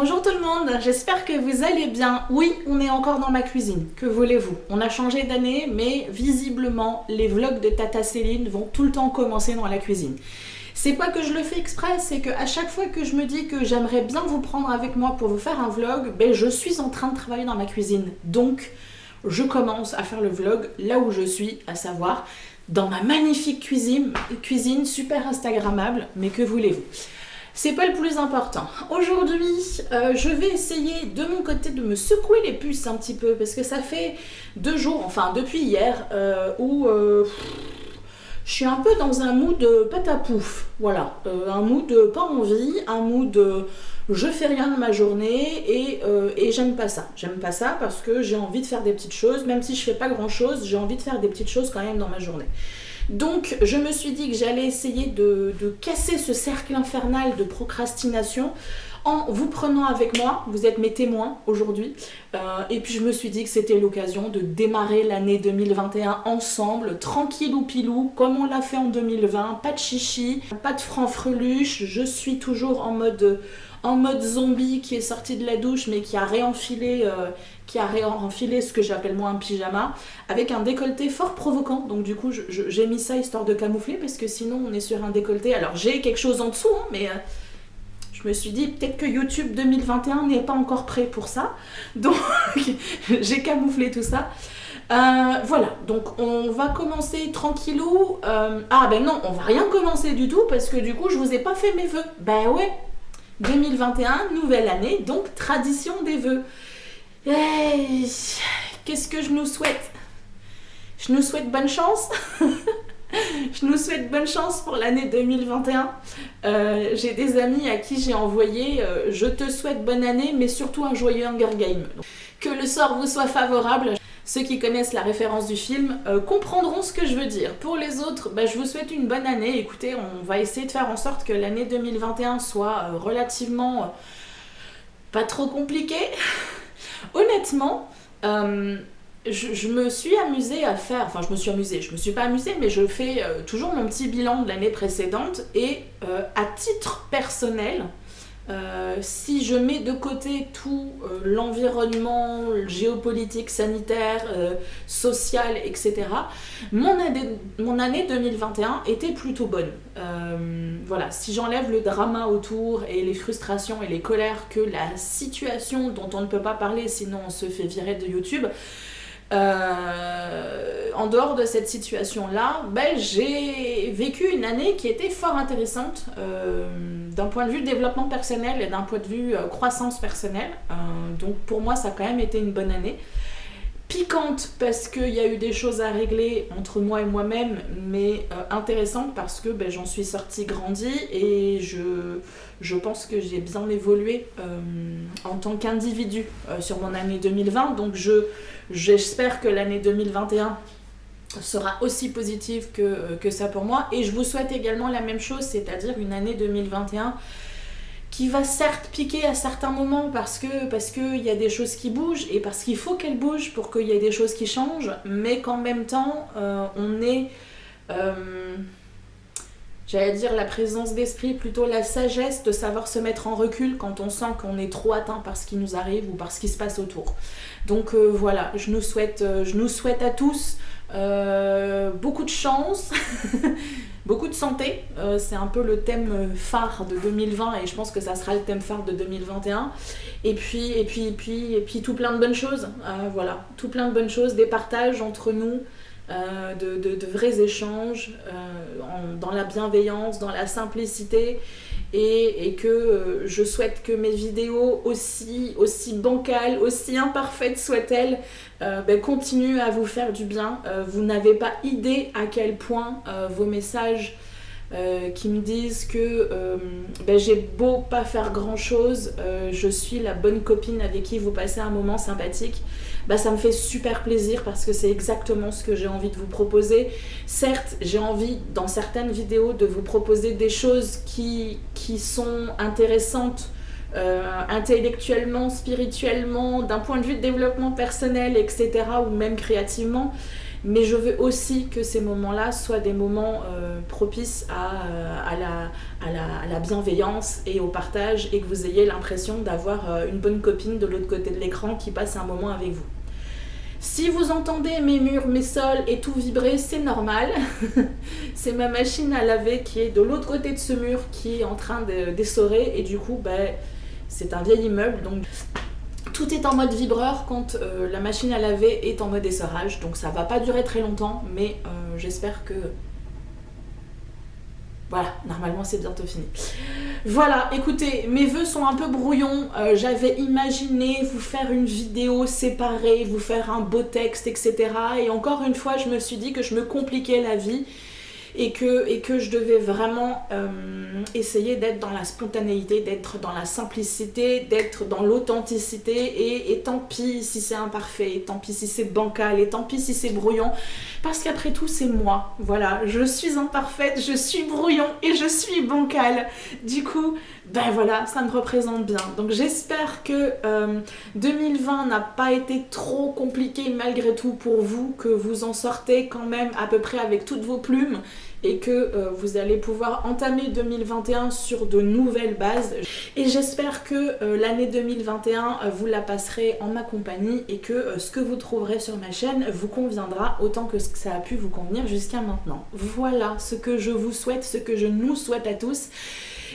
Bonjour tout le monde, j'espère que vous allez bien. Oui, on est encore dans ma cuisine, que voulez-vous? On a changé d'année, mais visiblement, les vlogs de Tata Céline vont tout le temps commencer dans la cuisine. C'est pas que je le fais exprès, c'est qu'à chaque fois que je me dis que j'aimerais bien vous prendre avec moi pour vous faire un vlog, ben je suis en train de travailler dans ma cuisine. Donc, je commence à faire le vlog là où je suis, à savoir dans ma magnifique cuisine super instagrammable, mais que voulez-vous? C'est pas le plus important. Aujourd'hui, je vais essayer de mon côté de me secouer les puces un petit peu parce que ça fait 2 jours, enfin depuis hier, où je suis un peu dans un mood patapouf. Voilà, un mood pas envie, un mood je fais rien de ma journée et j'aime pas ça. J'aime pas ça parce que j'ai envie de faire des petites choses, même si je fais pas grand chose, j'ai envie de faire des petites choses quand même dans ma journée. Donc je me suis dit que j'allais essayer de casser ce cercle infernal de procrastination en vous prenant avec moi, vous êtes mes témoins aujourd'hui, et puis je me suis dit que c'était l'occasion de démarrer l'année 2021 ensemble, tranquillou pilou, comme on l'a fait en 2020, pas de chichi, pas de franc-freluche, je suis toujours en mode zombie qui est sorti de la douche mais qui a réenfilé ce que j'appelle moi un pyjama avec un décolleté fort provoquant, donc du coup j'ai mis ça histoire de camoufler parce que sinon on est sur un décolleté. Alors j'ai quelque chose en dessous hein, mais je me suis dit peut-être que YouTube 2021 n'est pas encore prêt pour ça, donc j'ai camouflé tout ça. Voilà, donc on va commencer tranquillou. Ah ben non, on va rien commencer du tout parce que du coup je vous ai pas fait mes vœux. Ben ouais, 2021, nouvelle année, donc tradition des vœux. Hey, qu'est-ce que je nous souhaite? Je nous souhaite bonne chance. Je nous souhaite bonne chance pour l'année 2021. J'ai des amis à qui j'ai envoyé je te souhaite bonne année, mais surtout un joyeux Hunger Game. Que le sort vous soit favorable. Ceux qui connaissent la référence du film comprendront ce que je veux dire. Pour les autres, bah, je vous souhaite une bonne année. Écoutez, on va essayer de faire en sorte que l'année 2021 soit relativement pas trop compliquée. Honnêtement, je me suis amusée à faire... Enfin, je me suis pas amusée, mais je fais toujours mon petit bilan de l'année précédente. Et à titre personnel... si je mets de côté tout l'environnement géopolitique, sanitaire, social, etc., mon année 2021 était plutôt bonne. Voilà, si j'enlève le drama autour et les frustrations et les colères que la situation dont on ne peut pas parler sinon on se fait virer de YouTube, en dehors de cette situation-là, ben, j'ai vécu une année qui était fort intéressante d'un point de vue développement personnel et d'un point de vue croissance personnelle. Donc pour moi, ça a quand même été une bonne année. Piquante parce qu'il y a eu des choses à régler entre moi et moi-même, mais intéressante parce que ben, j'en suis sortie grandie et je pense que j'ai bien évolué en tant qu'individu sur mon année 2020. Donc j'espère que l'année 2021 sera aussi positive que ça pour moi. Et je vous souhaite également la même chose, c'est-à-dire une année 2021 qui va certes piquer à certains moments parce que y a des choses qui bougent et parce qu'il faut qu'elles bougent pour qu'il y ait des choses qui changent, mais qu'en même temps, on est... j'allais dire la présence d'esprit, plutôt la sagesse de savoir se mettre en recul quand on sent qu'on est trop atteint par ce qui nous arrive ou par ce qui se passe autour. Donc voilà, je nous souhaite à tous beaucoup de chance, beaucoup de santé. C'est un peu le thème phare de 2020 et je pense que ça sera le thème phare de 2021. Et puis tout plein de bonnes choses. Voilà, tout plein de bonnes choses, des partages entre nous. De vrais échanges dans la bienveillance, dans la simplicité et que je souhaite que mes vidéos aussi bancales, aussi imparfaites soient-elles, continuent à vous faire du bien. Vous n'avez pas idée à quel point vos messages qui me disent que j'ai beau pas faire grand chose, je suis la bonne copine avec qui vous passez un moment sympathique, ça me fait super plaisir parce que c'est exactement ce que j'ai envie de vous proposer. Certes, j'ai envie dans certaines vidéos de vous proposer des choses qui sont intéressantes intellectuellement, spirituellement, d'un point de vue de développement personnel, etc., ou même créativement. mais je veux aussi que ces moments-là soient des moments propices à la bienveillance et au partage, et que vous ayez l'impression d'avoir une bonne copine de l'autre côté de l'écran qui passe un moment avec vous. Si vous entendez mes murs, mes sols et tout vibrer, c'est normal. C'est ma machine à laver qui est de l'autre côté de ce mur qui est en train d'essorer, et du coup, c'est un vieil immeuble, donc tout est en mode vibreur quand la machine à laver est en mode essorage, donc ça va pas durer très longtemps, mais j'espère que... Voilà, normalement c'est bientôt fini. Voilà, écoutez, mes vœux sont un peu brouillons. J'avais imaginé vous faire une vidéo séparée, vous faire un beau texte, etc. Et encore une fois, je me suis dit que je me compliquais la vie et que je devais vraiment essayer d'être dans la spontanéité, d'être dans la simplicité, d'être dans l'authenticité, et tant pis si c'est imparfait, et tant pis si c'est bancal, et tant pis si c'est brouillon, parce qu'après tout c'est moi, voilà, je suis imparfaite, je suis brouillon et je suis bancal, du coup voilà, ça me représente bien. Donc j'espère que 2020 n'a pas été trop compliqué malgré tout pour vous, que vous en sortez quand même à peu près avec toutes vos plumes, et que vous allez pouvoir entamer 2021 sur de nouvelles bases. Et j'espère que l'année 2021, vous la passerez en ma compagnie, et que ce que vous trouverez sur ma chaîne vous conviendra autant que ça a pu vous convenir jusqu'à maintenant. Voilà ce que je vous souhaite, ce que je nous souhaite à tous.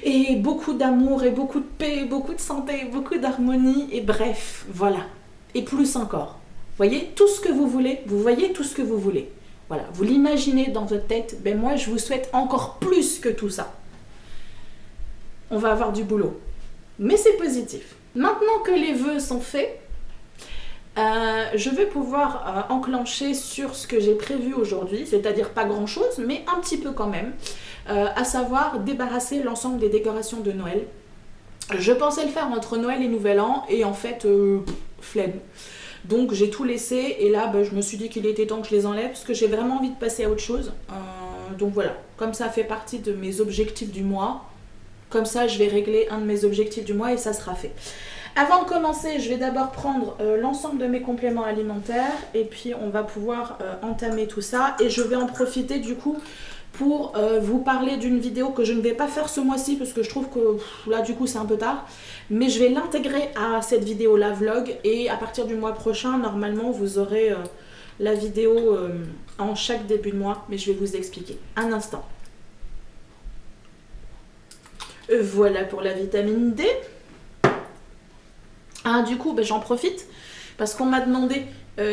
Et beaucoup d'amour, et beaucoup de paix, beaucoup de santé, beaucoup d'harmonie, et bref, voilà. Et plus encore. Voyez tout ce que vous voulez, vous voyez tout ce que vous voulez. Voilà, vous l'imaginez dans votre tête, moi je vous souhaite encore plus que tout ça. On va avoir du boulot. Mais c'est positif. Maintenant que les vœux sont faits, je vais pouvoir enclencher sur ce que j'ai prévu aujourd'hui, c'est-à-dire pas grand-chose, mais un petit peu quand même, à savoir débarrasser l'ensemble des décorations de Noël. Je pensais le faire entre Noël et Nouvel An, et en fait, flemme. Donc j'ai tout laissé, et là je me suis dit qu'il était temps que je les enlève, parce que j'ai vraiment envie de passer à autre chose. Donc voilà, comme ça fait partie de mes objectifs du mois, comme ça je vais régler un de mes objectifs du mois et ça sera fait. Avant de commencer, je vais d'abord prendre l'ensemble de mes compléments alimentaires, et puis on va pouvoir entamer tout ça, et je vais en profiter du coup pour vous parler d'une vidéo que je ne vais pas faire ce mois-ci, parce que je trouve que là du coup c'est un peu tard, mais je vais l'intégrer à cette vidéo là vlog, et à partir du mois prochain normalement vous aurez la vidéo en chaque début de mois, mais je vais vous expliquer un instant. Voilà pour la vitamine D. Du coup j'en profite parce qu'on m'a demandé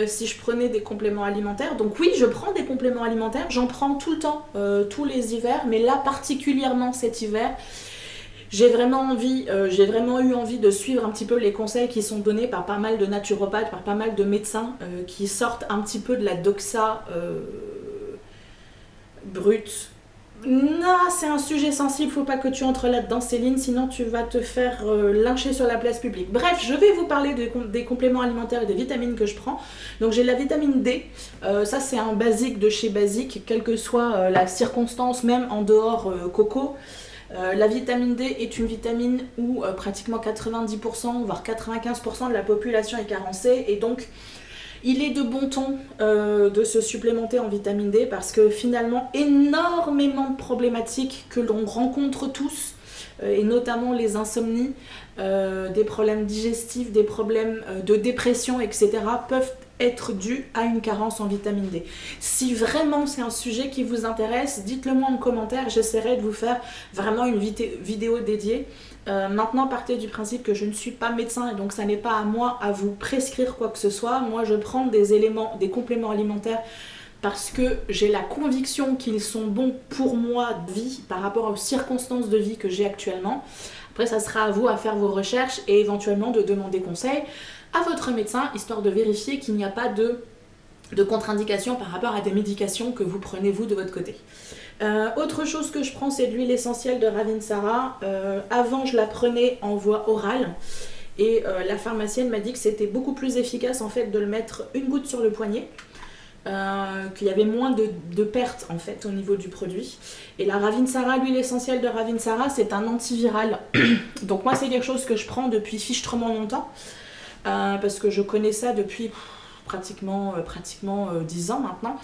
si je prenais des compléments alimentaires. Donc oui, je prends des compléments alimentaires, j'en prends tout le temps, tous les hivers, mais là particulièrement cet hiver, j'ai vraiment eu envie de suivre un petit peu les conseils qui sont donnés par pas mal de naturopathes, par pas mal de médecins qui sortent un petit peu de la doxa brute. Non, c'est un sujet sensible, faut pas que tu entres là-dedans Céline, sinon tu vas te faire lyncher sur la place publique. Bref, je vais vous parler des compléments alimentaires et des vitamines que je prends. Donc j'ai la vitamine D, ça c'est un basique de chez Basique, quelle que soit la circonstance, même en dehors coco. La vitamine D est une vitamine où pratiquement 90%, voire 95% de la population est carencée, et donc il est de bon ton de se supplémenter en vitamine D, parce que finalement énormément de problématiques que l'on rencontre tous, et notamment les insomnies, des problèmes digestifs, des problèmes de dépression, etc. peuvent être dus à une carence en vitamine D. Si vraiment c'est un sujet qui vous intéresse, dites-le moi en commentaire, j'essaierai de vous faire vraiment une vidéo dédiée. Maintenant, partez du principe que je ne suis pas médecin, et donc ça n'est pas à moi à vous prescrire quoi que ce soit. Moi je prends des compléments alimentaires parce que j'ai la conviction qu'ils sont bons pour moi de vie, par rapport aux circonstances de vie que j'ai actuellement. Après ça sera à vous à faire vos recherches, et éventuellement de demander conseil à votre médecin, histoire de vérifier qu'il n'y a pas de contre-indication par rapport à des médications que vous prenez vous de votre côté. Autre chose que je prends, c'est de l'huile essentielle de Ravinsara. Avant je la prenais en voie orale, et la pharmacienne m'a dit que c'était beaucoup plus efficace en fait de le mettre une goutte sur le poignet, qu'il y avait moins de pertes en fait au niveau du produit. Et la Ravinsara, l'huile essentielle de Ravinsara, c'est un antiviral. Donc moi c'est quelque chose que je prends depuis fichtrement longtemps, parce que je connais ça depuis pratiquement 10 ans maintenant,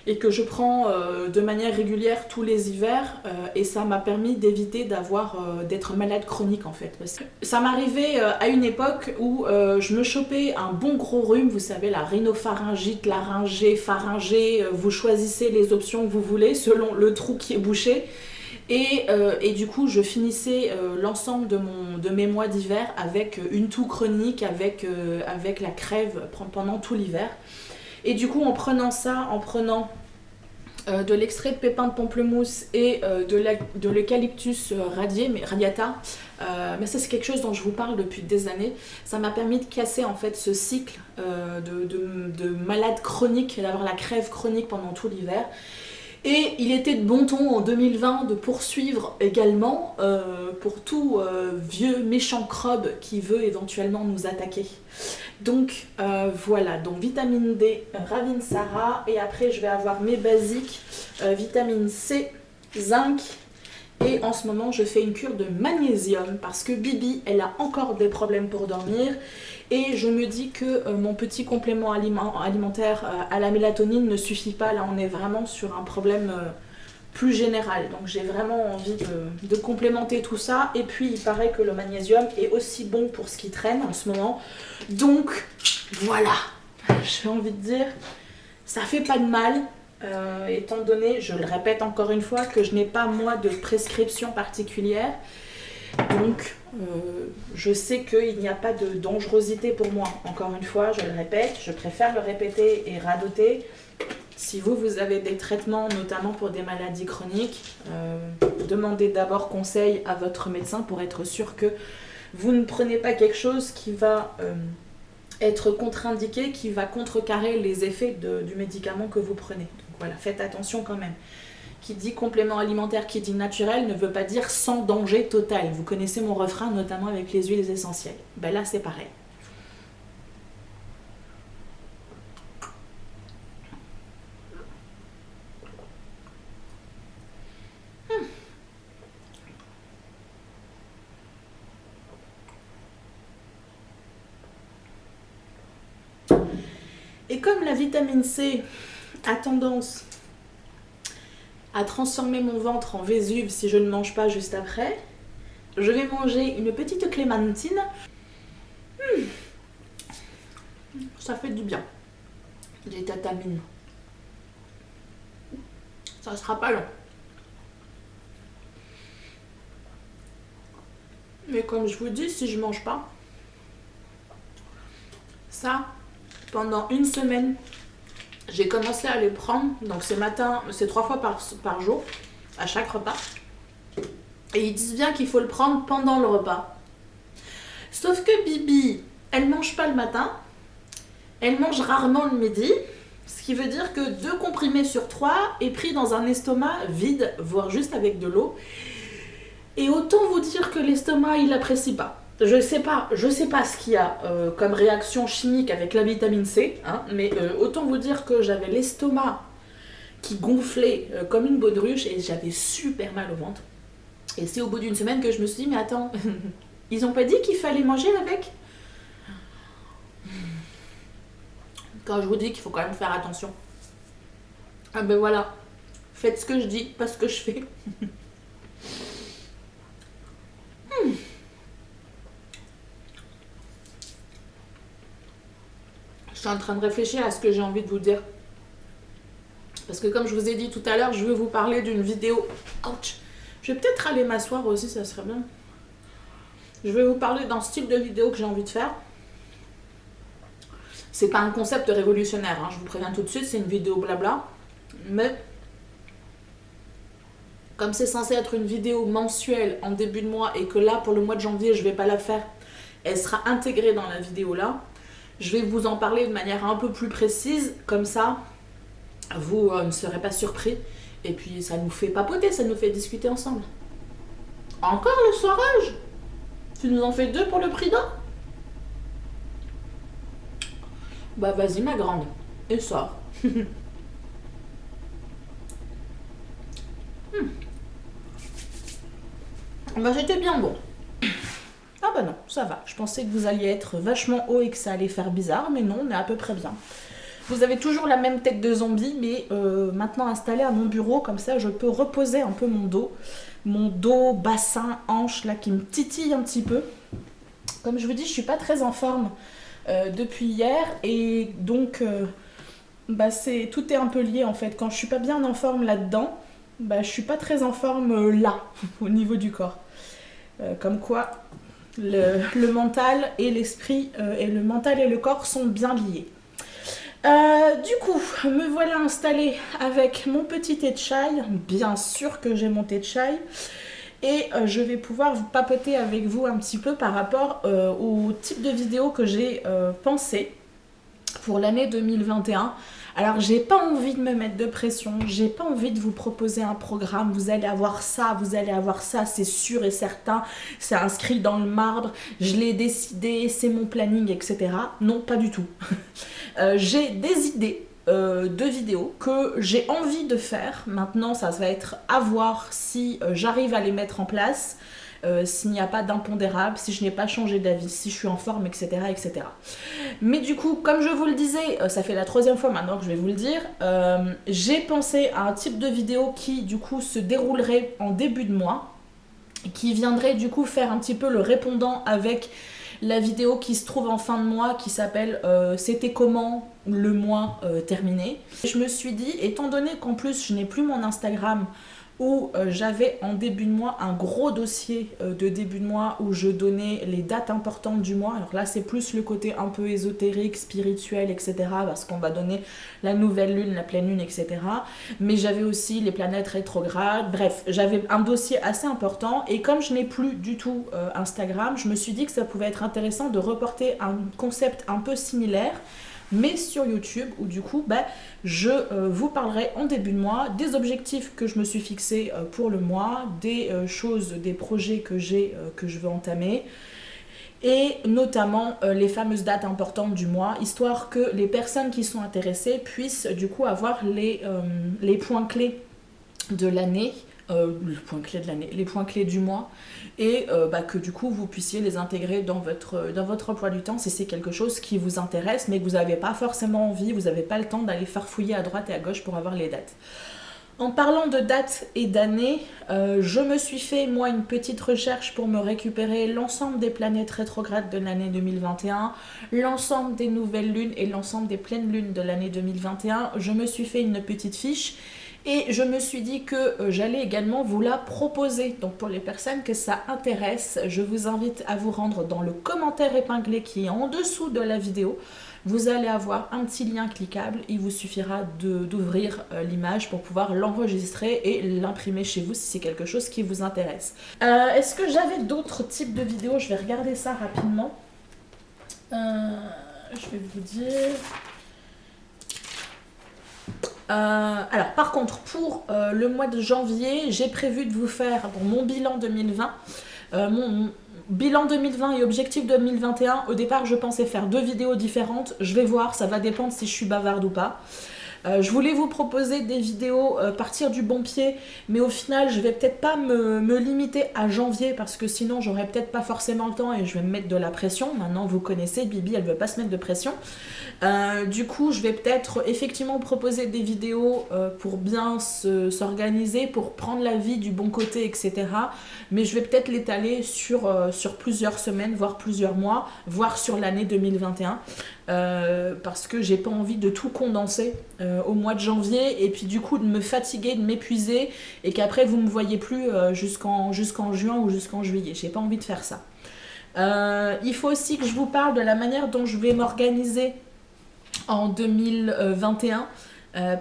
et que je prends de manière régulière tous les hivers, et ça m'a permis d'éviter d'être malade chronique en fait. Parce que ça m'arrivait à une époque où je me chopais un bon gros rhume, vous savez, la rhinopharyngite, laryngée, pharyngée, vous choisissez les options que vous voulez selon le trou qui est bouché. Et du coup, je finissais l'ensemble de mes mois d'hiver avec une toux chronique, avec la crève pendant tout l'hiver. Et du coup, en prenant de l'extrait de pépins de pamplemousse et de l'eucalyptus radiata, mais ça c'est quelque chose dont je vous parle depuis des années, ça m'a permis de casser en fait ce cycle de malade chronique, d'avoir la crève chronique pendant tout l'hiver. Et il était de bon ton en 2020 de poursuivre également pour tout vieux méchant crabe qui veut éventuellement nous attaquer. Donc voilà, donc vitamine D, Ravinsara, et après je vais avoir mes basiques, vitamine C, zinc, et en ce moment je fais une cure de magnésium parce que Bibi, elle a encore des problèmes pour dormir. Et je me dis que mon petit complément alimentaire à la mélatonine ne suffit pas. Là, on est vraiment sur un problème plus général. Donc, j'ai vraiment envie de complémenter tout ça. Et puis, il paraît que le magnésium est aussi bon pour ce qui traîne en ce moment. Donc, voilà. J'ai envie de dire, ça fait pas de mal. Étant donné, je le répète encore une fois, que je n'ai pas, moi, de prescription particulière. Donc, je sais qu'il n'y a pas de dangerosité pour moi. Encore une fois, je le répète, je préfère le répéter et radoter. Si vous avez des traitements, notamment pour des maladies chroniques, demandez d'abord conseil à votre médecin pour être sûr que vous ne prenez pas quelque chose qui va être contre-indiqué, qui va contrecarrer les effets du médicament que vous prenez. Donc voilà, faites attention quand même. Qui dit complément alimentaire, qui dit naturel, ne veut pas dire sans danger total. Vous connaissez mon refrain, notamment avec les huiles essentielles. Ben là, c'est pareil. Et comme la vitamine C a tendance à transformer mon ventre en Vésuve si je ne mange pas juste après, je vais manger une petite clémentine. Ça fait du bien. Des tatamines. Ça sera pas long. Mais comme je vous dis, si je mange pas, ça, pendant une semaine, j'ai commencé à les prendre. Donc c'est 3 fois par jour, à chaque repas. Et ils disent bien qu'il faut le prendre pendant le repas. Sauf que Bibi, elle mange pas le matin. Elle mange rarement le midi. Ce qui veut dire que 2 comprimés sur 3 est pris dans un estomac vide, voire juste avec de l'eau. Et autant vous dire que l'estomac, il l'apprécie pas. Je sais pas ce qu'il y a comme réaction chimique avec la vitamine C, hein, mais autant vous dire que j'avais l'estomac qui gonflait comme une baudruche et j'avais super mal au ventre. Et c'est au bout d'une semaine que je me suis dit, mais attends, ils ont pas dit qu'il fallait manger avec? Quand je vous dis qu'il faut quand même faire attention. Ah ben voilà, faites ce que je dis, pas ce que je fais. Je suis en train de réfléchir à ce que j'ai envie de vous dire. Parce que comme je vous ai dit tout à l'heure, je veux vous parler d'une vidéo. Ouch. Je vais peut-être aller m'asseoir aussi, ça serait bien. Je vais vous parler d'un style de vidéo que j'ai envie de faire. C'est pas un concept révolutionnaire, hein, je vous préviens tout de suite, c'est une vidéo blabla. Mais comme c'est censé être une vidéo mensuelle en début de mois et que là, pour le mois de janvier, je vais pas la faire, elle sera intégrée dans la vidéo là. Je vais vous en parler de manière un peu plus précise, comme ça, vous ne serez pas surpris. Et puis, ça nous fait papoter, ça nous fait discuter ensemble. Encore le soirage? Tu nous en fais 2 pour le prix d'un? Bah vas-y ma grande, et sors. Bah c'était bien bon. Ah bah non, ça va. Je pensais que vous alliez être vachement haut et que ça allait faire bizarre, mais non, on est à peu près bien. Vous avez toujours la même tête de zombie, mais maintenant installée à mon bureau, comme ça je peux reposer un peu mon dos, bassin, hanche, là qui me titille un petit peu. Comme je vous dis, je suis pas très en forme depuis hier, et donc tout est un peu lié en fait. Quand je suis pas bien en forme là-dedans, je suis pas très en forme là, au niveau du corps. Comme quoi, le mental et l'esprit, et le mental et le corps sont bien liés. Du coup, me voilà installée avec mon petit thé de chai. Bien sûr que j'ai mon thé de chai. Et je vais pouvoir vous papoter avec vous un petit peu par rapport au type de vidéo que j'ai pensé pour l'année 2021. Alors j'ai pas envie de me mettre de pression, j'ai pas envie de vous proposer un programme, vous allez avoir ça, c'est sûr et certain, c'est inscrit dans le marbre, je l'ai décidé, c'est mon planning, etc. Non, pas du tout. J'ai des idées de vidéos que j'ai envie de faire. Maintenant, ça va être à voir si j'arrive à les mettre en place, s'il n'y a pas d'impondérable, si je n'ai pas changé d'avis, si je suis en forme, etc., etc. Mais du coup, comme je vous le disais, ça fait la 3e fois maintenant que je vais vous le dire, j'ai pensé à un type de vidéo qui, du coup, se déroulerait en début de mois, qui viendrait, du coup, faire un petit peu le répondant avec la vidéo qui se trouve en fin de mois, qui s'appelle C'était comment le mois terminé. Je me suis dit, étant donné qu'en plus, je n'ai plus mon Instagram, où j'avais en début de mois un gros dossier de début de mois où je donnais les dates importantes du mois. Alors là, c'est plus le côté un peu ésotérique, spirituel, etc. parce qu'on va donner la nouvelle lune, la pleine lune, etc. Mais j'avais aussi les planètes rétrogrades. Bref, j'avais un dossier assez important. Et comme je n'ai plus du tout Instagram, je me suis dit que ça pouvait être intéressant de reporter un concept un peu similaire, mais sur YouTube, où du coup je vous parlerai en début de mois des objectifs que je me suis fixés pour le mois, des choses, des projets que j'ai, que je veux entamer, et notamment les fameuses dates importantes du mois, histoire que les personnes qui sont intéressées puissent du coup avoir les points clés de l'année, les points clés du mois, et que du coup vous puissiez les intégrer dans votre emploi du temps si c'est quelque chose qui vous intéresse, mais que vous n'avez pas forcément envie, vous n'avez pas le temps d'aller farfouiller à droite et à gauche pour avoir les dates. En parlant de dates et d'années, je me suis fait moi une petite recherche pour me récupérer l'ensemble des planètes rétrogrades de l'année 2021, l'ensemble des nouvelles lunes et l'ensemble des pleines lunes de l'année 2021. Je me suis fait une petite fiche. Et je me suis dit que j'allais également vous la proposer. Donc pour les personnes que ça intéresse, je vous invite à vous rendre dans le commentaire épinglé qui est en dessous de la vidéo. Vous allez avoir un petit lien cliquable. Il vous suffira d'ouvrir l'image pour pouvoir l'enregistrer et l'imprimer chez vous si c'est quelque chose qui vous intéresse. Est-ce que j'avais d'autres types de vidéos? Je vais regarder ça rapidement. Je vais vous dire... alors par contre pour le mois de janvier, j'ai prévu de vous faire mon bilan 2020, mon bilan 2020 et objectif 2021. Au départ je pensais faire 2 vidéos différentes, je vais voir, ça va dépendre si je suis bavarde ou pas. Je voulais vous proposer des vidéos partir du bon pied, mais au final je vais peut-être pas me limiter à janvier parce que sinon j'aurais peut-être pas forcément le temps et je vais me mettre de la pression. Maintenant vous connaissez, Bibi elle veut pas se mettre de pression. Du coup je vais peut-être effectivement proposer des vidéos pour bien s'organiser, pour prendre la vie du bon côté, etc. Mais je vais peut-être l'étaler sur plusieurs semaines, voire plusieurs mois, voire sur l'année 2021. Parce que j'ai pas envie de tout condenser au mois de janvier et puis du coup de me fatiguer, de m'épuiser et qu'après vous me voyez plus jusqu'en juin ou jusqu'en juillet. J'ai pas envie de faire ça. Il faut aussi que je vous parle de la manière dont je vais m'organiser en 2021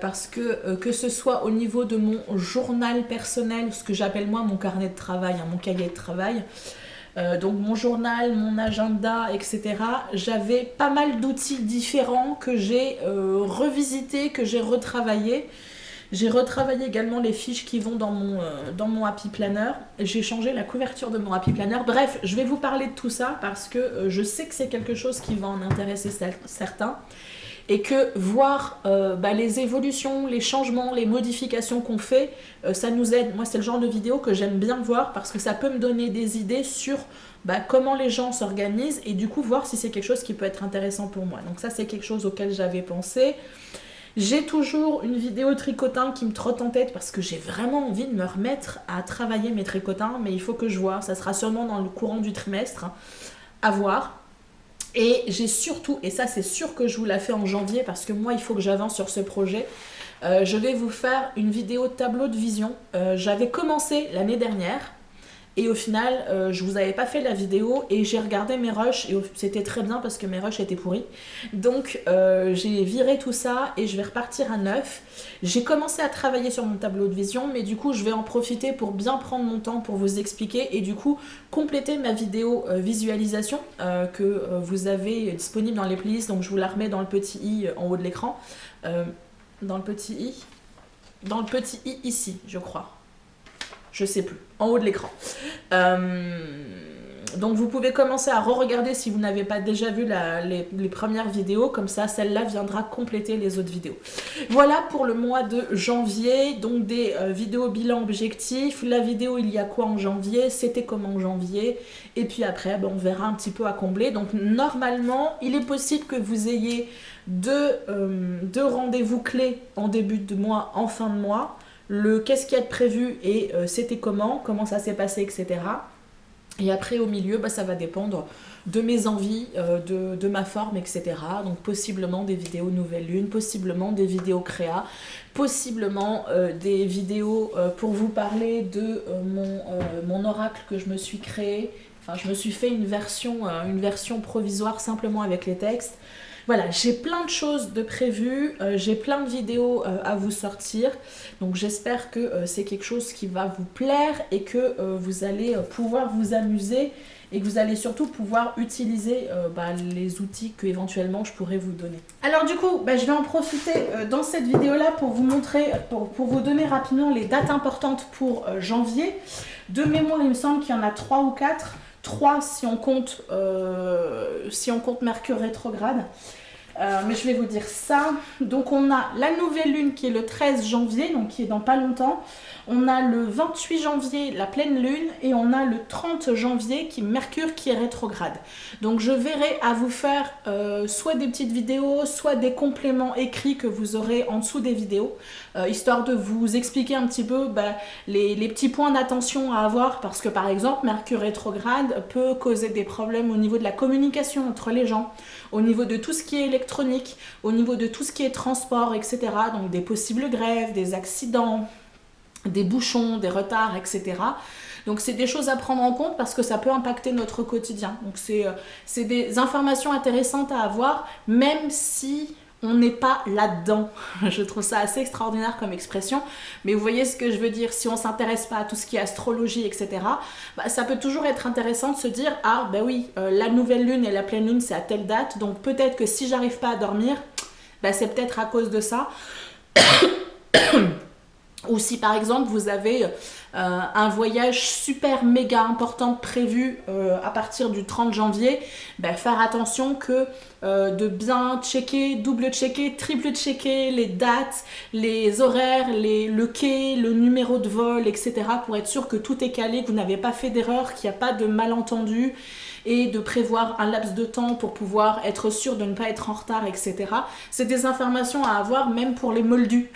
parce que ce soit au niveau de mon journal personnel, ce que j'appelle moi mon carnet de travail, mon cahier de travail, donc mon journal, mon agenda, etc. J'avais pas mal d'outils différents que j'ai revisités, que j'ai retravaillés. J'ai retravaillé également les fiches qui vont dans mon Happy Planner. J'ai changé la couverture de mon Happy Planner. Bref, je vais vous parler de tout ça parce que je sais que c'est quelque chose qui va en intéresser certains. et que voir les évolutions, les changements, les modifications qu'on fait, ça nous aide. Moi, c'est le genre de vidéo que j'aime bien voir parce que ça peut me donner des idées sur comment les gens s'organisent et du coup voir si c'est quelque chose qui peut être intéressant pour moi. Donc ça, c'est quelque chose auquel j'avais pensé. J'ai toujours une vidéo tricotin qui me trotte en tête parce que j'ai vraiment envie de me remettre à travailler mes tricotins, mais il faut que je vois. Ça sera sûrement dans le courant du trimestre, à voir. Et j'ai surtout, et ça c'est sûr que je vous la fais en janvier parce que moi il faut que j'avance sur ce projet, je vais vous faire une vidéo tableau de vision. J'avais commencé l'année dernière et au final je vous avais pas fait la vidéo et j'ai regardé mes rushs et c'était très bien parce que mes rushs étaient pourris. Donc j'ai viré tout ça et je vais repartir à neuf. J'ai commencé à travailler sur mon tableau de vision, mais du coup je vais en profiter pour bien prendre mon temps pour vous expliquer et du coup compléter ma vidéo visualisation que vous avez disponible dans les playlists. Donc je vous la remets dans le petit i en haut de l'écran, dans le petit i ici je crois, je sais plus, en haut de l'écran. Donc vous pouvez commencer à re-regarder si vous n'avez pas déjà vu les premières vidéos, comme ça celle-là viendra compléter les autres vidéos. Voilà pour le mois de janvier, donc des vidéos bilan objectif, la vidéo il y a quoi en janvier, c'était comment en janvier, et puis après on verra un petit peu à combler. Donc normalement il est possible que vous ayez deux rendez-vous clés en début de mois, en fin de mois, le qu'est-ce qui est prévu et c'était comment ça s'est passé, etc. Et après au milieu, ça va dépendre de mes envies, de ma forme, etc. Donc possiblement des vidéos nouvelle lune, possiblement des vidéos créa, possiblement des vidéos pour vous parler de mon oracle que je me suis créé. Enfin, je me suis fait une version provisoire simplement avec les textes. Voilà, j'ai plein de choses de prévues, j'ai plein de vidéos à vous sortir, donc j'espère que c'est quelque chose qui va vous plaire et que vous allez pouvoir vous amuser et que vous allez surtout pouvoir utiliser les outils que éventuellement je pourrais vous donner. Alors du coup, je vais en profiter dans cette vidéo-là pour vous montrer, pour vous donner rapidement les dates importantes pour janvier. De mémoire, il me semble qu'il y en a 3 ou 4. 3 si on compte Mercure rétrograde. Mais je vais vous dire ça. Donc on a la nouvelle lune qui est le 13 janvier, donc qui est dans pas longtemps. On a le 28 janvier la pleine lune et on a le 30 janvier qui Mercure qui est rétrograde. Donc je verrai à vous faire soit des petites vidéos, soit des compléments écrits que vous aurez en dessous des vidéos, histoire de vous expliquer un petit peu les petits points d'attention à avoir, parce que par exemple Mercure rétrograde peut causer des problèmes au niveau de la communication entre les gens, au niveau de tout ce qui est électronique, au niveau de tout ce qui est transport, etc. Donc des possibles grèves, des accidents, des bouchons, des retards, etc. Donc c'est des choses à prendre en compte parce que ça peut impacter notre quotidien. Donc c'est des informations intéressantes à avoir, même si on n'est pas là-dedans. Je trouve ça assez extraordinaire comme expression, mais vous voyez ce que je veux dire. Si on ne s'intéresse pas à tout ce qui est astrologie, etc., ça peut toujours être intéressant de se dire « Ah, oui, la nouvelle lune et la pleine lune, c'est à telle date, donc peut-être que si j'arrive pas à dormir, c'est peut-être à cause de ça. » Ou si par exemple vous avez un voyage super méga important prévu à partir du 30 janvier, faire attention que de bien checker, double checker, triple checker les dates, les horaires, le quai, le numéro de vol, etc. pour être sûr que tout est calé, que vous n'avez pas fait d'erreur, qu'il n'y a pas de malentendu, et de prévoir un laps de temps pour pouvoir être sûr de ne pas être en retard, etc. C'est des informations à avoir même pour les moldus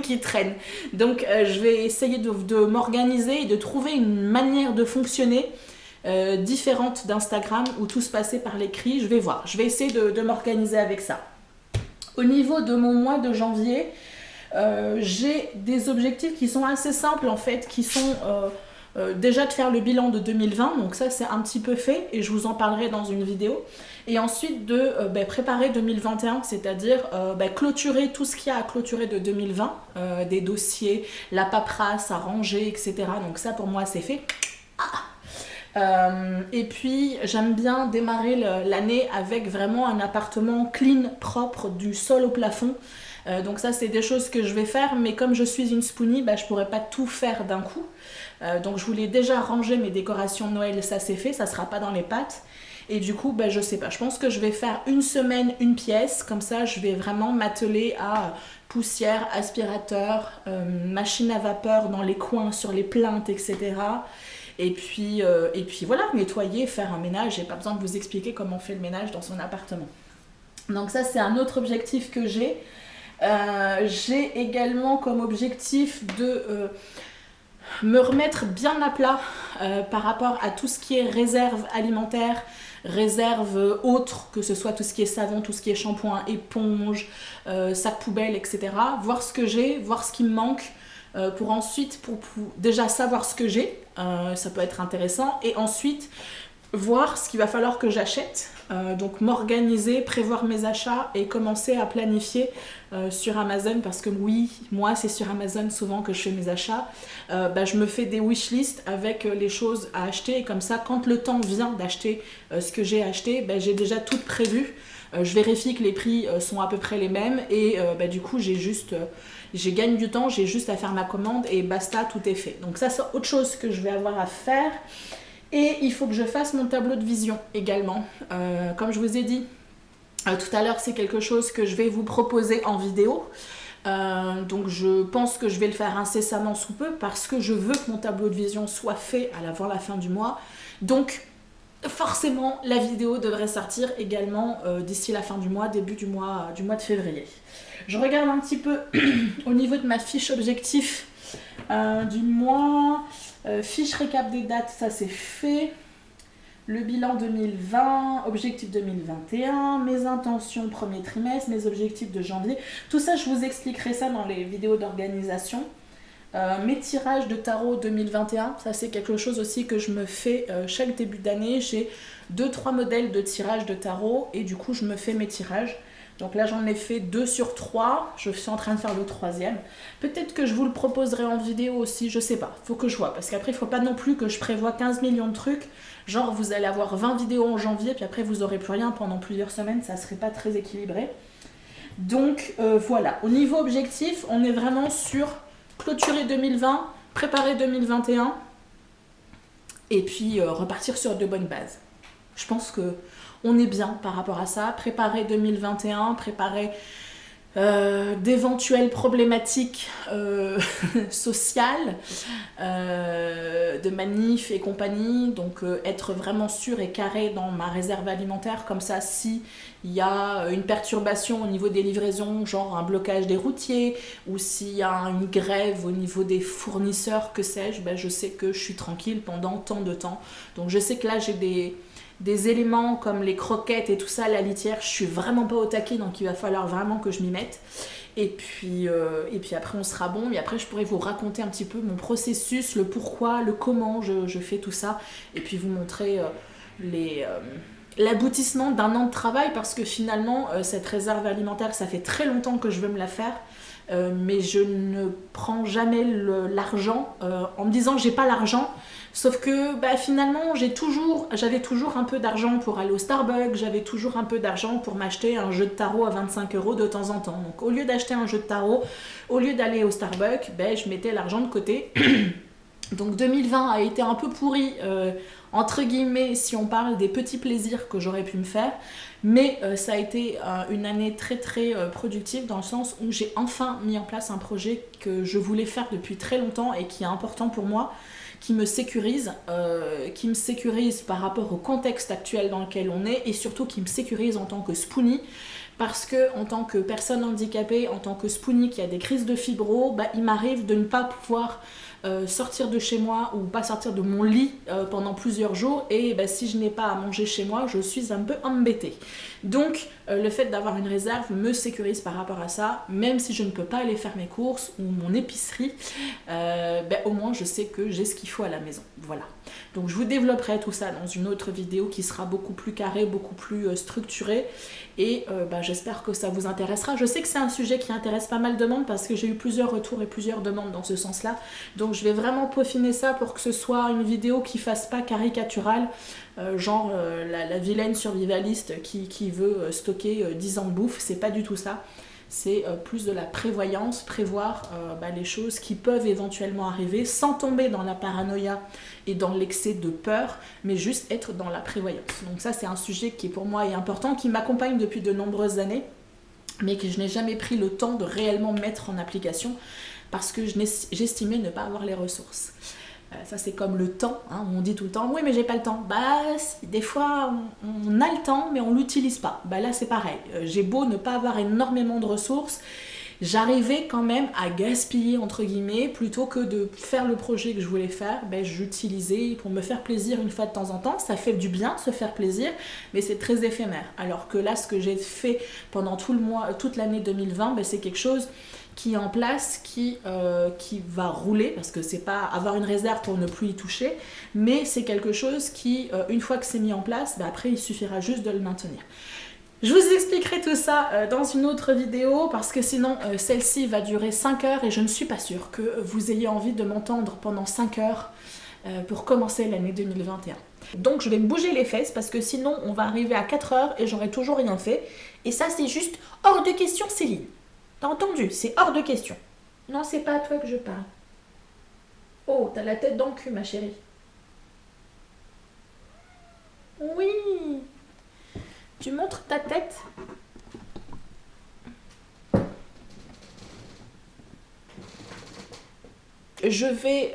qui traînent. Donc je vais essayer de m'organiser et de trouver une manière de fonctionner différente d'Instagram où tout se passait par l'écrit. Je vais voir, je vais essayer de m'organiser avec ça. Au niveau de mon mois de janvier, j'ai des objectifs qui sont assez simples en fait, qui sont... déjà de faire le bilan de 2020, donc ça c'est un petit peu fait et je vous en parlerai dans une vidéo. Et ensuite de préparer 2021, c'est-à-dire clôturer tout ce qu'il y a à clôturer de 2020, des dossiers, la paperasse à ranger, etc. Donc ça pour moi c'est fait. Et puis j'aime bien démarrer l'année avec vraiment un appartement clean, propre, du sol au plafond. Donc ça c'est des choses que je vais faire, mais comme je suis une spoonie, je pourrais pas tout faire d'un coup. Donc je voulais déjà ranger mes décorations de Noël, ça c'est fait, ça sera pas dans les pattes. Et du coup, je sais pas, je pense que je vais faire une semaine, une pièce, comme ça je vais vraiment m'atteler à poussière, aspirateur, machine à vapeur dans les coins, sur les plinthes, etc. Et puis voilà, nettoyer, faire un ménage. J'ai pas besoin de vous expliquer comment on fait le ménage dans son appartement. Donc ça, c'est un autre objectif que j'ai. J'ai également comme objectif de me remettre bien à plat par rapport à tout ce qui est réserve alimentaire, réserve autre, que ce soit tout ce qui est savon, tout ce qui est shampoing, éponge, sac poubelle, etc. Voir ce que j'ai, voir ce qui me manque, pour ensuite, pour déjà savoir ce que j'ai, ça peut être intéressant, et ensuite voir ce qu'il va falloir que j'achète, donc m'organiser, prévoir mes achats et commencer à planifier sur Amazon, parce que oui, moi c'est sur Amazon souvent que je fais mes achats. Je me fais des wishlists avec les choses à acheter, et comme ça quand le temps vient d'acheter ce que j'ai acheté, j'ai déjà tout prévu. Je vérifie que les prix sont à peu près les mêmes, et du coup j'ai gagné du temps, j'ai juste à faire ma commande et basta, tout est fait. Donc ça, c'est autre chose que je vais avoir à faire. Et il faut que je fasse mon tableau de vision également. Comme je vous ai dit tout à l'heure, c'est quelque chose que je vais vous proposer en vidéo. Donc je pense que je vais le faire incessamment sous peu, parce que je veux que mon tableau de vision soit fait avant la fin du mois. Donc forcément, la vidéo devrait sortir également d'ici la fin du mois, début du mois de février. Je regarde un petit peu au niveau de ma fiche objectif du mois. Fiche récap des dates, ça c'est fait. Le bilan 2020, objectif 2021, mes intentions premier trimestre, mes objectifs de janvier. Tout ça, je vous expliquerai ça dans les vidéos d'organisation. Mes tirages de tarot 2021, ça c'est quelque chose aussi que je me fais chaque début d'année. J'ai 2-3 modèles de tirage de tarot, et du coup je me fais mes tirages. Donc là j'en ai fait 2 sur 3, je suis en train de faire le 3e. Peut-être que je vous le proposerai en vidéo aussi, je sais pas, faut que je vois. Parce qu'après il faut pas non plus que je prévoie 15 millions de trucs. Genre vous allez avoir 20 vidéos en janvier, puis après vous aurez plus rien pendant plusieurs semaines, ça serait pas très équilibré. Donc voilà, au niveau objectif, on est vraiment sur clôturer 2020, préparer 2021, et puis repartir sur de bonnes bases. Je pense que on est bien par rapport à ça. Préparer 2021, préparer d'éventuelles problématiques sociales, de manifs et compagnie. Donc être vraiment sûr et carré dans ma réserve alimentaire. Comme ça, si il y a une perturbation au niveau des livraisons, genre un blocage des routiers, ou s'il y a une grève au niveau des fournisseurs, que sais-je, je sais que je suis tranquille pendant tant de temps. Donc je sais que là j'ai des éléments comme les croquettes et tout ça, la litière, je suis vraiment pas au taquet, donc il va falloir vraiment que je m'y mette. Et puis après on sera bon, et après je pourrais vous raconter un petit peu mon processus, le pourquoi, le comment je fais tout ça, et puis vous montrer l'aboutissement d'un an de travail, parce que finalement cette réserve alimentaire, ça fait très longtemps que je veux me la faire. Mais je ne prends jamais l'argent en me disant j'ai pas l'argent, sauf que finalement j'avais toujours un peu d'argent pour aller au Starbucks, j'avais toujours un peu d'argent pour m'acheter un jeu de tarot à 25 € de temps en temps. Donc au lieu d'acheter un jeu de tarot, au lieu d'aller au Starbucks, je mettais l'argent de côté. Donc 2020 a été un peu pourri, entre guillemets, si on parle des petits plaisirs que j'aurais pu me faire. Mais ça a été une année très très productive, dans le sens où j'ai enfin mis en place un projet que je voulais faire depuis très longtemps et qui est important pour moi, qui me sécurise par rapport au contexte actuel dans lequel on est, et surtout qui me sécurise en tant que spoonie. Parce que en tant que personne handicapée, en tant que spoonie qui a des crises de fibro, il m'arrive de ne pas pouvoir sortir de chez moi, ou pas sortir de mon lit pendant plusieurs jours, et si je n'ai pas à manger chez moi, je suis un peu embêtée. Donc le fait d'avoir une réserve me sécurise par rapport à ça, même si je ne peux pas aller faire mes courses ou mon épicerie, au moins je sais que j'ai ce qu'il faut à la maison. Voilà. Donc je vous développerai tout ça dans une autre vidéo qui sera beaucoup plus carrée, beaucoup plus structurée, et j'espère que ça vous intéressera. Je sais que c'est un sujet qui intéresse pas mal de monde, parce que j'ai eu plusieurs retours et plusieurs demandes dans ce sens-là. Donc je vais vraiment peaufiner ça pour que ce soit une vidéo qui fasse pas caricaturale, genre la vilaine survivaliste qui veut stocker 10 ans de bouffe. C'est pas du tout ça. c'est plus de la prévoyance, prévoir les choses qui peuvent éventuellement arriver sans tomber dans la paranoïa et dans l'excès de peur, mais juste être dans la prévoyance. Donc ça, c'est un sujet qui pour moi est important, qui m'accompagne depuis de nombreuses années, mais que je n'ai jamais pris le temps de réellement mettre en application parce que j'estimais ne pas avoir les ressources. Ça, c'est comme le temps, hein, on dit tout le temps « oui, mais j'ai pas le temps ». Bah, si, des fois, on a le temps, mais on l'utilise pas. Bah là, c'est pareil. J'ai beau ne pas avoir énormément de ressources, j'arrivais quand même à gaspiller, entre guillemets, plutôt que de faire le projet que je voulais faire, j'utilisais pour me faire plaisir une fois de temps en temps. Ça fait du bien, se faire plaisir, mais c'est très éphémère. Alors que là, ce que j'ai fait pendant toute l'année 2020, c'est quelque chose qui est en place, qui va rouler, parce que c'est pas avoir une réserve pour ne plus y toucher, mais c'est quelque chose qui, une fois que c'est mis en place, après il suffira juste de le maintenir. Je vous expliquerai tout ça dans une autre vidéo, parce que sinon celle-ci va durer 5 heures, et je ne suis pas sûre que vous ayez envie de m'entendre pendant 5 heures pour commencer l'année 2021. Donc je vais me bouger les fesses, parce que sinon on va arriver à 4 heures et j'aurai toujours rien fait, et ça c'est juste hors de question, Céline. T'as entendu? C'est hors de question. Non, c'est pas à toi que je parle. Oh, t'as la tête dans le cul, ma chérie. Oui. Tu montres ta tête? Je vais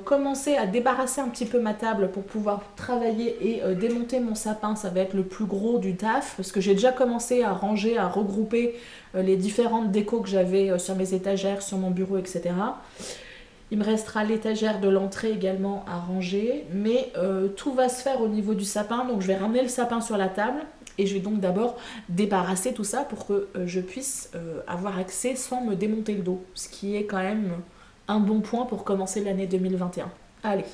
commencer à débarrasser un petit peu ma table pour pouvoir travailler et démonter mon sapin. Ça va être le plus gros du taf, parce que j'ai déjà commencé à ranger, à regrouper les différentes décos que j'avais sur mes étagères, sur mon bureau, etc. Il me restera l'étagère de l'entrée également à ranger, mais tout va se faire au niveau du sapin. Donc je vais ramener le sapin sur la table et je vais donc d'abord débarrasser tout ça pour que je puisse avoir accès sans me démonter le dos, ce qui est quand même un bon point pour commencer l'année 2021. Allez.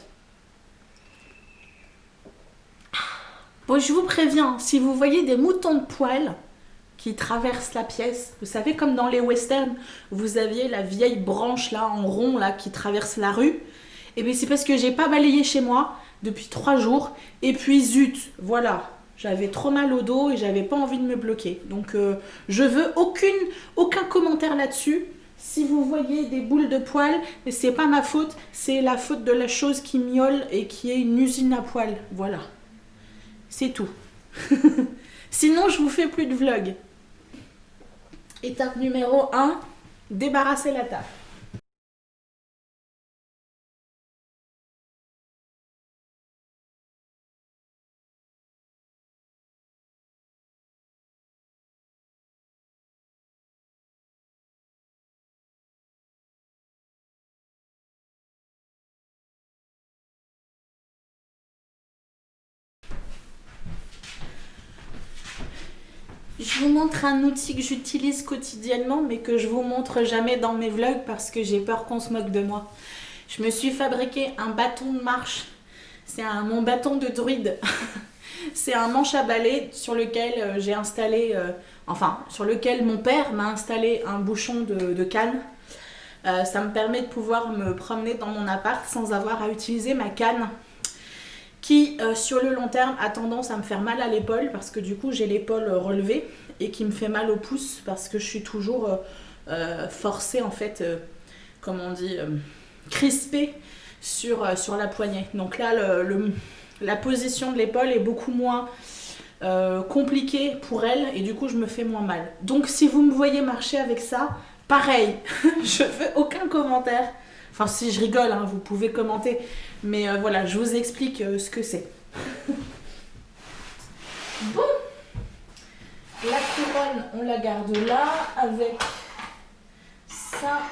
Bon, je vous préviens, si vous voyez des moutons de poil qui traversent la pièce, vous savez, comme dans les westerns, vous aviez la vieille branche là, en rond, là, qui traverse la rue, et bien c'est parce que j'ai pas balayé chez moi depuis 3 jours, et puis zut, voilà, j'avais trop mal au dos et j'avais pas envie de me bloquer. Donc je veux aucun commentaire là-dessus. Si vous voyez des boules de poils, c'est pas ma faute, c'est la faute de la chose qui miaule et qui est une usine à poils. Voilà. C'est tout. Sinon, je vous fais plus de vlog. Étape numéro 1, débarrasser la table. Je vous montre un outil que j'utilise quotidiennement, mais que je vous montre jamais dans mes vlogs parce que j'ai peur qu'on se moque de moi. Je me suis fabriqué un bâton de marche. C'est mon bâton de druide. C'est un manche à balai sur lequel j'ai installé, sur lequel mon père m'a installé un bouchon de canne. Ça me permet de pouvoir me promener dans mon appart sans avoir à utiliser ma canne, qui sur le long terme a tendance à me faire mal à l'épaule parce que du coup j'ai l'épaule relevée et qui me fait mal au pouce parce que je suis toujours forcée en fait, crispée sur la poignée. Donc là la position de l'épaule est beaucoup moins compliquée pour elle et du coup je me fais moins mal. Donc si vous me voyez marcher avec ça, pareil, je veux aucun commentaire. Enfin, si je rigole, hein, vous pouvez commenter. Mais voilà, je vous explique ce que c'est. Bon. La couronne, on la garde là. Avec ça.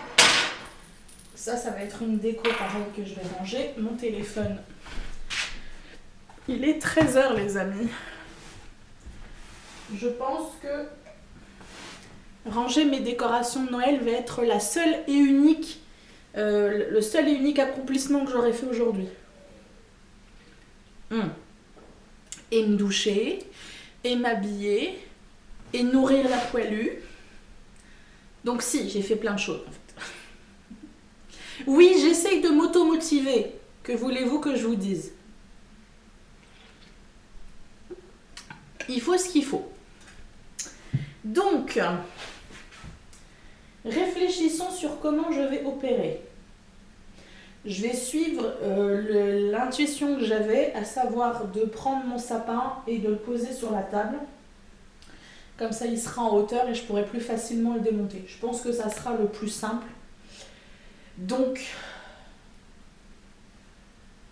Ça va être une déco pareil que je vais ranger. Mon téléphone. Il est 13 h, les amis. Je pense que ranger mes décorations de Noël va être la seule et unique le seul et unique accomplissement que j'aurais fait aujourd'hui. Et me doucher, et m'habiller, et nourrir la poilue. Donc si, j'ai fait plein de choses en fait. Oui, j'essaye de m'auto-motiver. Que voulez-vous que je vous dise? Il faut ce qu'il faut. Donc, Réfléchissons sur comment je vais opérer. Je vais suivre l'intuition que j'avais, à savoir de prendre mon sapin et de le poser sur la table. Comme ça, il sera en hauteur et je pourrai plus facilement le démonter. Je pense que ça sera le plus simple. Donc,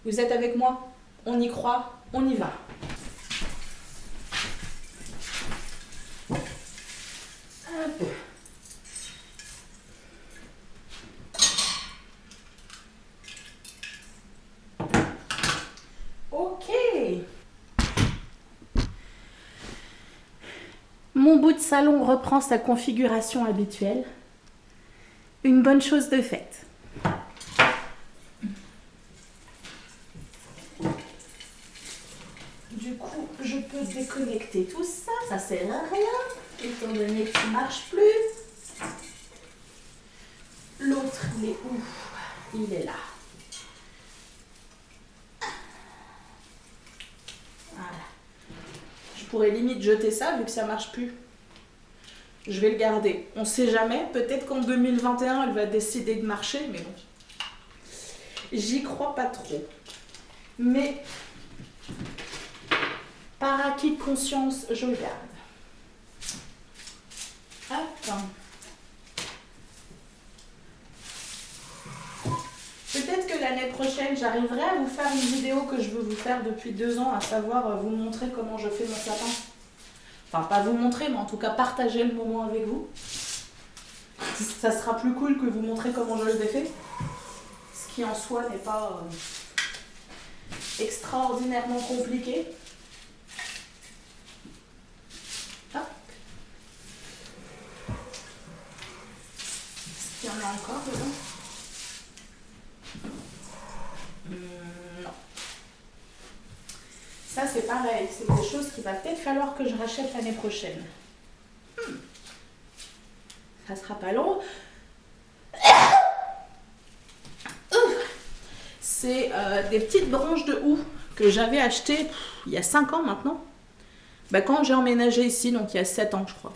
vous êtes avec moi? On y croit, on y va. Hop. Ok. Mon bout de salon reprend sa configuration habituelle. Une bonne chose de faite. Du coup, je peux déconnecter tout ça. Ça sert à rien, étant donné que ça ne marche plus. L'autre, il est où? Il est là. Voilà. Je pourrais limite jeter ça vu que ça marche plus. Je vais le garder. On sait jamais. Peut-être qu'en 2021, elle va décider de marcher, mais bon. J'y crois pas trop. Mais par acquis de conscience, je le garde. Attends. Peut-être que l'année prochaine, j'arriverai à vous faire une vidéo que je veux vous faire depuis 2 ans, à savoir vous montrer comment je fais mon sapin. Enfin, pas vous montrer, mais en tout cas partager le moment avec vous. Ça sera plus cool que vous montrer comment je le défais. Ce qui en soi n'est pas extraordinairement compliqué. Hop. Est-ce qu'il y en a encore dedans? Non. Ça c'est pareil, c'est des choses qu'il va peut-être falloir que je rachète l'année prochaine. Ça sera pas long. C'est des petites branches de houx que j'avais achetées il y a 5 ans maintenant. Quand j'ai emménagé ici, donc il y a 7 ans je crois.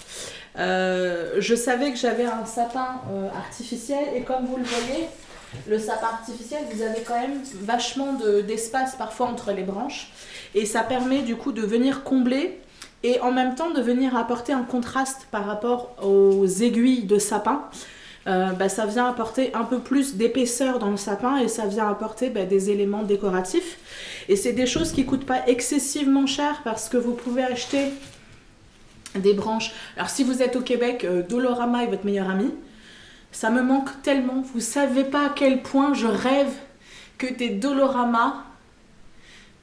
Je savais que j'avais un sapin artificiel et comme vous le voyez, le sapin artificiel, vous avez quand même vachement d'espace parfois entre les branches et ça permet du coup de venir combler et en même temps de venir apporter un contraste par rapport aux aiguilles de sapin. Ça vient apporter un peu plus d'épaisseur dans le sapin et ça vient apporter des éléments décoratifs. Et c'est des choses qui ne coûtent pas excessivement cher parce que vous pouvez acheter des branches. Alors si vous êtes au Québec, Dolorama est votre meilleur ami. Ça me manque tellement. Vous savez pas à quel point je rêve que des Dolorama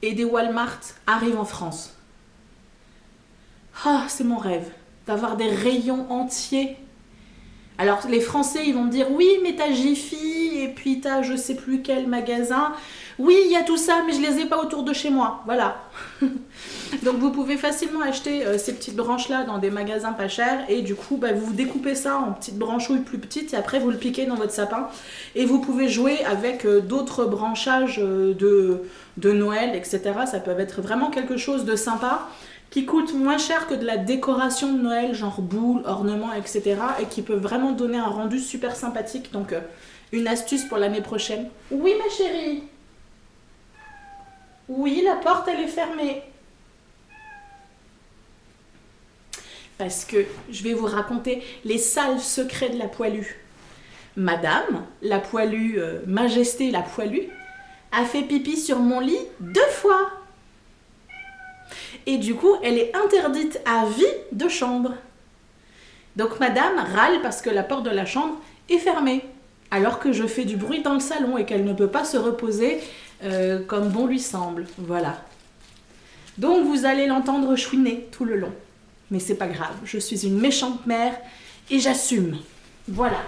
et des Walmart arrivent en France. Ah, c'est mon rêve. D'avoir des rayons entiers. Alors les Français, ils vont me dire oui, mais t'as Jiffy et puis t'as je sais plus quel magasin. Oui, il y a tout ça, mais je les ai pas autour de chez moi. Voilà. Donc vous pouvez facilement acheter ces petites branches-là dans des magasins pas chers et du coup, vous découpez ça en petites branchouilles plus petites et après vous le piquez dans votre sapin et vous pouvez jouer avec d'autres branchages de Noël, etc. Ça peut être vraiment quelque chose de sympa qui coûte moins cher que de la décoration de Noël, genre boules, ornements, etc. et qui peut vraiment donner un rendu super sympathique. Donc une astuce pour l'année prochaine. Oui ma chérie. Oui, la porte elle est fermée. Parce que je vais vous raconter les sales secrets de la poilue. Madame, la poilue, Majesté la poilue, a fait pipi sur mon lit 2 fois. Et du coup, elle est interdite à vie de chambre. Donc madame râle parce que la porte de la chambre est fermée. Alors que je fais du bruit dans le salon et qu'elle ne peut pas se reposer comme bon lui semble. Voilà. Donc vous allez l'entendre chouiner tout le long. Mais c'est pas grave, je suis une méchante mère et j'assume. Voilà.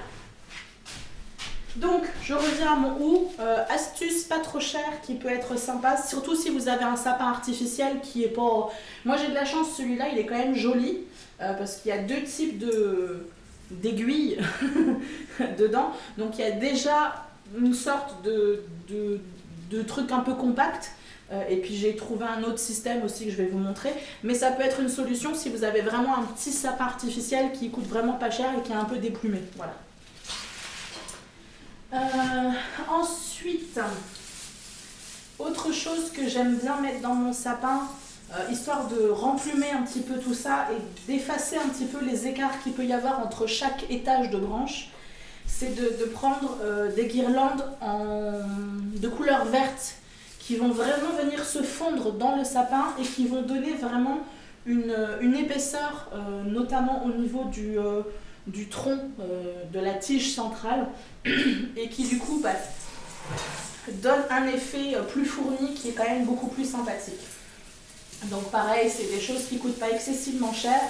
Donc, je reviens à mon houx. Astuce pas trop chère qui peut être sympa, surtout si vous avez un sapin artificiel qui est pas... Moi, j'ai de la chance, celui-là, il est quand même joli parce qu'il y a 2 types d'aiguilles dedans. Donc, il y a déjà une sorte de truc un peu compact. Et puis j'ai trouvé un autre système aussi que je vais vous montrer. Mais ça peut être une solution si vous avez vraiment un petit sapin artificiel qui coûte vraiment pas cher et qui est un peu déplumé. Voilà. Ensuite, autre chose que j'aime bien mettre dans mon sapin, histoire de remplumer un petit peu tout ça et d'effacer un petit peu les écarts qu'il peut y avoir entre chaque étage de branche, c'est de prendre des guirlandes de couleur verte qui vont vraiment venir se fondre dans le sapin et qui vont donner vraiment une épaisseur, notamment au niveau du tronc de la tige centrale et qui du coup donne un effet plus fourni qui est quand même beaucoup plus sympathique. Donc pareil, c'est des choses qui ne coûtent pas excessivement cher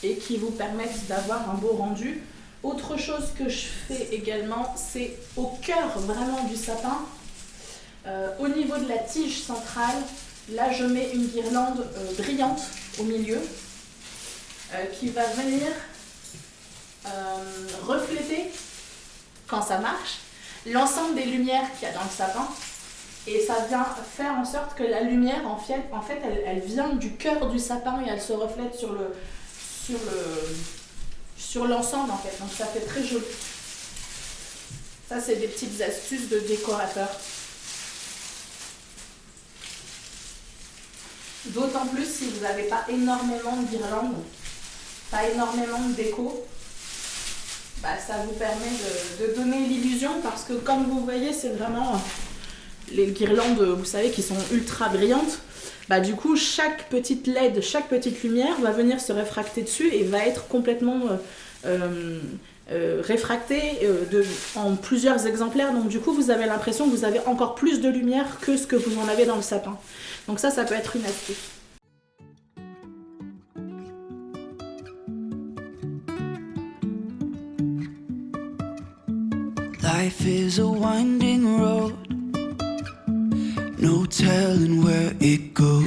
et qui vous permettent d'avoir un beau rendu. Autre chose que je fais également, c'est au cœur vraiment du sapin, au niveau de la tige centrale, là je mets une guirlande brillante au milieu qui va venir refléter, quand ça marche, l'ensemble des lumières qu'il y a dans le sapin. Et ça vient faire en sorte que la lumière, en fait elle vient du cœur du sapin et elle se reflète sur l'ensemble en fait. Donc ça fait très joli. Ça, c'est des petites astuces de décorateur. D'autant plus si vous n'avez pas énormément de guirlandes, pas énormément de déco, ça vous permet de donner l'illusion parce que comme vous voyez, c'est vraiment les guirlandes, vous savez, qui sont ultra brillantes. Du coup, chaque petite LED, chaque petite lumière va venir se réfracter dessus et va être complètement réfractée en plusieurs exemplaires. Donc du coup, vous avez l'impression que vous avez encore plus de lumière que ce que vous en avez dans le sapin. Donc ça peut être une astuce. Life is a winding road, no telling where it goes.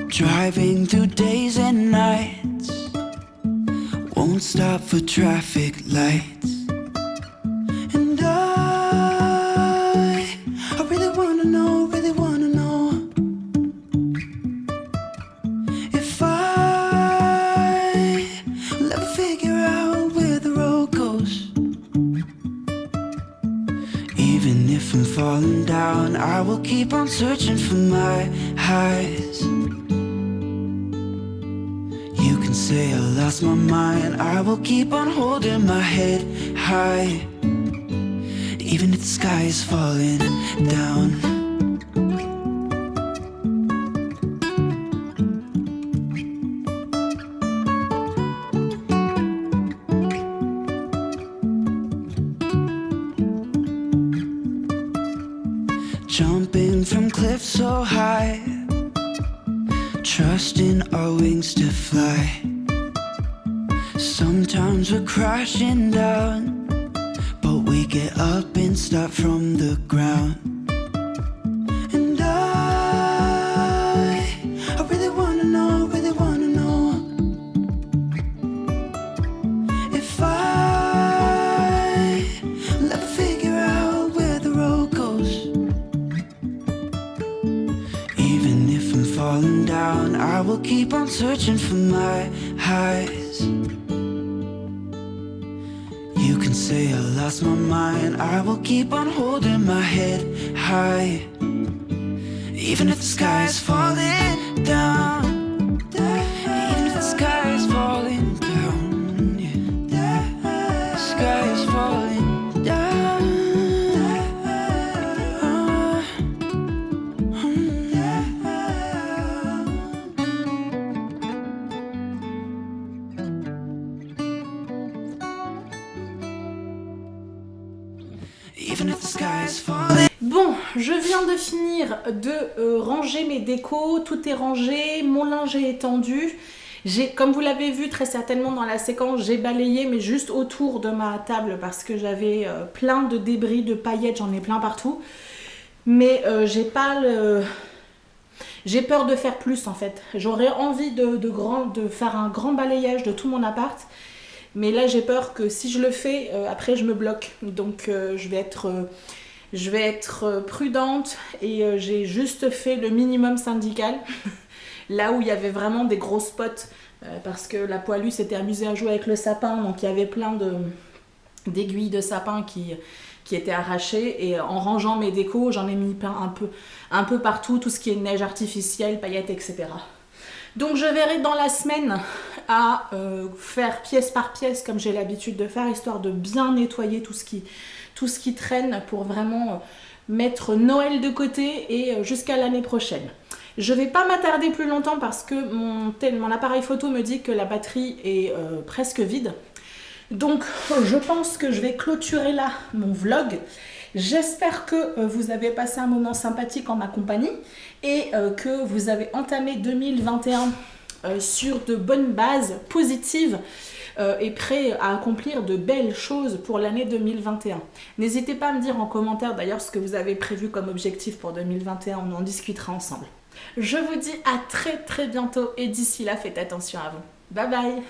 Driving through days and nights, won't stop for traffic lights. And I really wanna know if I'll ever figure out where the road goes. Even if I'm falling down, I will keep on searching for my highs. You can say I lost my mind, I will keep on holding my head high. Even if the sky is falling down. Jumping from cliffs so high, trusting our wings to fly. Sometimes we're crashing down, but we get up and start from the ground. And I really wanna know if I'll ever figure out where the road goes. Even if I'm falling down, I will keep on searching for my highs. You can say I lost my mind, I will keep on holding my head high. Even if the sky is falling down, even if the sky is falling down, yeah. The sky is falling down. Bon, je viens de finir de ranger mes décos, tout est rangé, mon linge est étendu. Comme vous l'avez vu très certainement dans la séquence, j'ai balayé mais juste autour de ma table parce que j'avais plein de débris, de paillettes, j'en ai plein partout. Mais j'ai peur de faire plus en fait. J'aurais envie de faire un grand balayage de tout mon appart. Mais là j'ai peur que si je le fais, après je me bloque. Donc je vais être prudente et j'ai juste fait le minimum syndical. Là où il y avait vraiment des gros spots. Parce que la poilue s'était amusée à jouer avec le sapin. Donc il y avait plein d'aiguilles de sapin qui étaient arrachées. Et en rangeant mes décos, j'en ai mis un peu partout, tout ce qui est neige artificielle, paillettes, etc. Donc je verrai dans la semaine à faire pièce par pièce comme j'ai l'habitude de faire, histoire de bien nettoyer tout ce qui traîne pour vraiment mettre Noël de côté et jusqu'à l'année prochaine. Je ne vais pas m'attarder plus longtemps parce que mon appareil photo me dit que la batterie est presque vide. Donc je pense que je vais clôturer là mon vlog. J'espère que vous avez passé un moment sympathique en ma compagnie et que vous avez entamé 2021 sur de bonnes bases positives et prêt à accomplir de belles choses pour l'année 2021. N'hésitez pas à me dire en commentaire d'ailleurs ce que vous avez prévu comme objectif pour 2021, on en discutera ensemble. Je vous dis à très bientôt et d'ici là, faites attention à vous. Bye bye!